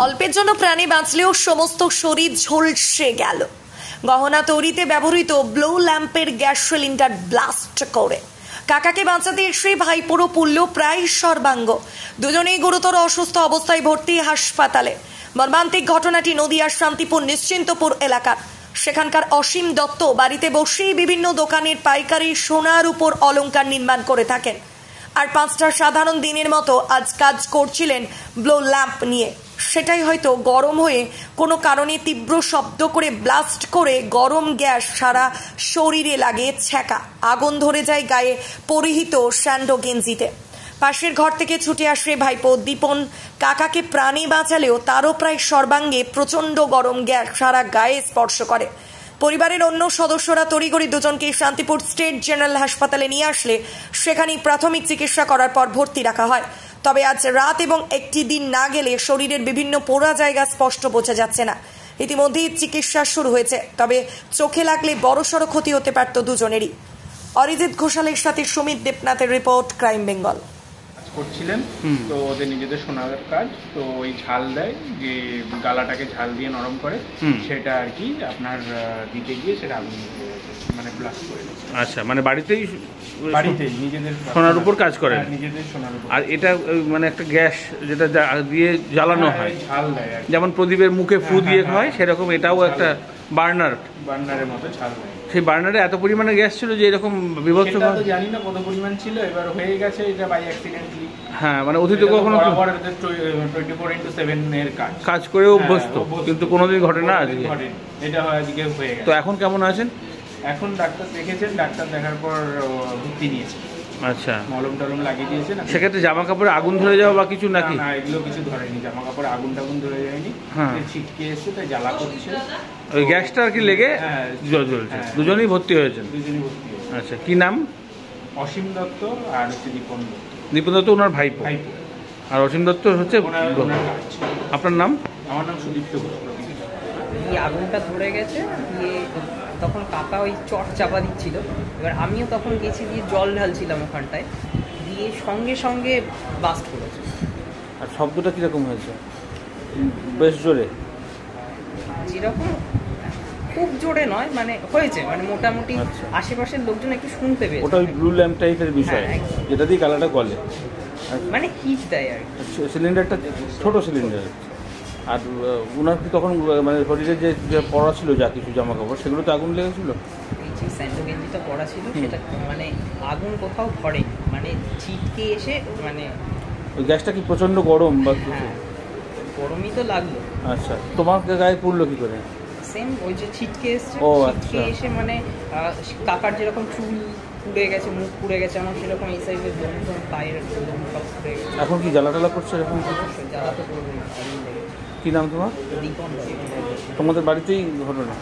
অল্পের জন্য প্রাণী বাঁচলেও সমস্ত শরীর ঝলসে গেল। গহনা তৈরিতে ব্যবহৃত ব্লো ল্যাম্পের গ্যাস সিলিন্ডার ব্লাস্ট করে কাকাকে বাঁচাতে এসে ভাইপোরও পুড়ল প্রায় সর্বাঙ্গ। দুজনেই গুরুতর অসুস্থ অবস্থায় ভর্তি হাসপাতালে। মর্মান্তিক ঘটনাটি নদিয়ার শান্তিপুর নিশ্চিন্তপুর এলাকার। সেখানকার অসীম দত্ত বাড়িতে বসেই বিভিন্ন দোকানের পাইকারি সোনার উপর অলংকার নির্মাণ করে থাকেন। আর 5টা সাধারণ দিনের মতো আজ কাজ করছিলেন ব্লো ল্যাম্প নিয়ে। সেটাই হয়তো গরম হয়ে কোনো কারণে তীব্র শব্দ করে ব্লাস্ট করে গরম গ্যাস সারা শরীরে লাগে ছ্যাঁকা। আগুন ধরে যায় গায়ে পরিহিত স্যান্ডো গেঞ্জিতে। পাশের ঘর থেকে ছুটে আসে ভাইপো দীপন। কাকাকে প্রাণে বাঁচালেও তারও প্রায় সর্বাঙ্গে প্রচণ্ড গরম গ্যাস সারা গায়ে স্পর্শ করে। পরিবারের অন্য সদস্যরা তড়িঘড়ি দুজনকে শান্তিপুর স্টেট জেনারেল হাসপাতালে নিয়ে আসলে সেখানেই প্রাথমিক চিকিৎসা করার পর ভর্তি রাখা হয়। তবে আজ রাত এবং একটি দিন না গেলে শরীরের বিভিন্ন পোড়া জায়গা স্পষ্ট বোঝা যাচ্ছে না। ইতিমধ্যেই চিকিৎসা শুরু হয়েছে, তবে চোখে লাগলে বড়সড় ক্ষতি হতে পারত দুজনেরই। অরিজিৎ ঘোষালের সাথে সুমিত দেবনাথের রিপোর্ট, ক্রাইম বেঙ্গল। করছিলেন তো ওদের নিজেদের সোনার কাজ, তো ওই ঝাল দেয় যে গালাটাকে ঝাল দিয়ে নরম করে, সেটা আর কি আপনার দিতে গিয়ে সেটা আগুন মানে ব্লাস্ট করে। আচ্ছা, মানে বাড়িতেই নিজেদের সোনার উপর কাজ করেন? নিজেদের সোনার উপর। আর এটা মানে একটা গ্যাস যেটা দিয়ে জ্বালানো হয়, ঝাল দেয়, যেমন প্রদীপের মুখে ফু দিয়ে হয় সেরকম এটাও একটা বার্নারের মতো ঝাল দেয়। সেই বার্নারে এত পরিমাণে গ্যাস ছিল যে এরকম বিভৎস, তো জানি না কত পরিমাণ ছিল, এবার হয়ে গেছে এটা বাই অ্যাক্সিডেন্টলি। হ্যাঁ, মানে অতীতে কখনো 24/7 এর কাজ করে অভ্যস্ত, কিন্তু কোনোদিন ঘটে না আজকে এটা হয়, আজকে হয়ে গেছে। তো এখন কেমন আছেন? এখন ডাক্তার দেখেছেন, ডাক্তার দেখার পর ভর্তি নিয়েছে। আচ্ছা, মলম টলম লাগিয়ে দিয়েছেন। সেক্ষেত্রে জামা কাপড়ে আগুন ধরে যাওয়া বা কিছু নাকি? না, এগুলো কিছু ধরেনি, জামা কাপড়ে আগুন টাগুন ধরে যায়নি। হ্যাঁ, ছিটকে এসছে তাই জ্বালা করছে, ওই গ্যাসটা আর কি লেগে জ্বলছে। দুজনেই ভর্তি হয়েছেন? দুজনেই ভর্তি হয়েছে। আচ্ছা, কি নাম? অসীম দত্ত আর হচ্ছে দীপন দত্ত। দীপন দত্ত ওনার ভাইপো, আর অসীম দত্ত হচ্ছে আপনার নাম? আমার নাম সুদীপ্ত ঘোষ। এই আগুনটা ধরে গেছে দিয়ে তখন কাকা ওই চট চাপা দিচ্ছিল, এবার আমিও তখন গেছি দিয়ে জল ঢালছিলাম ওখানটায়, দিয়ে সঙ্গে সঙ্গে ব্লাস্ট করেছে। আর শব্দটা কীরকম হয়েছে? বেশ জোরে? যেরকম খুব জোরে নয়, মানে হয়েছে, মানে মোটামুটি আশেপাশের লোকজন একটু শুনতে পেয়েছে। ওটা ওই ব্লু ল্যাম্প টাইপের বিষয়, যেটা দিয়ে গালাটা গলে, মানে হিট দেয় আর কি। সিলিন্ডারটা ছোট সিলিন্ডার। আর ওনার কি তখন মানে শরীরে যে পড়া ছিল যা কিছু জামা কাপড়, সেগুলো তো আগুন লেগেছিল? এই যে স্যান্ডো গেঞ্জিটা পরা ছিল সেটা মানে আগুন কোথাও ধরে, মানে ছিটকে এসে মানে ওই গ্যাসটা কি প্রচণ্ড গরম বা গরমই তো লাগলো। আচ্ছা, তোমার গায়ে পুড়লো কি করে? সেম ওই যে ছিটকে এসছে, ছিটকে এসে মানে কাকার যেরকম চুল পুড়ে গেছে, মুখ পুড়ে গেছে, আমার সেরকম এই সাইডের দম পায়ের দম সব পুড়ে গেছে। এখন কি জ্বালা করছে এরকম? জ্বালা তো করবে। কি নাম তোমার? দীপন। তোমাদের বাড়িতেই ঘটনা?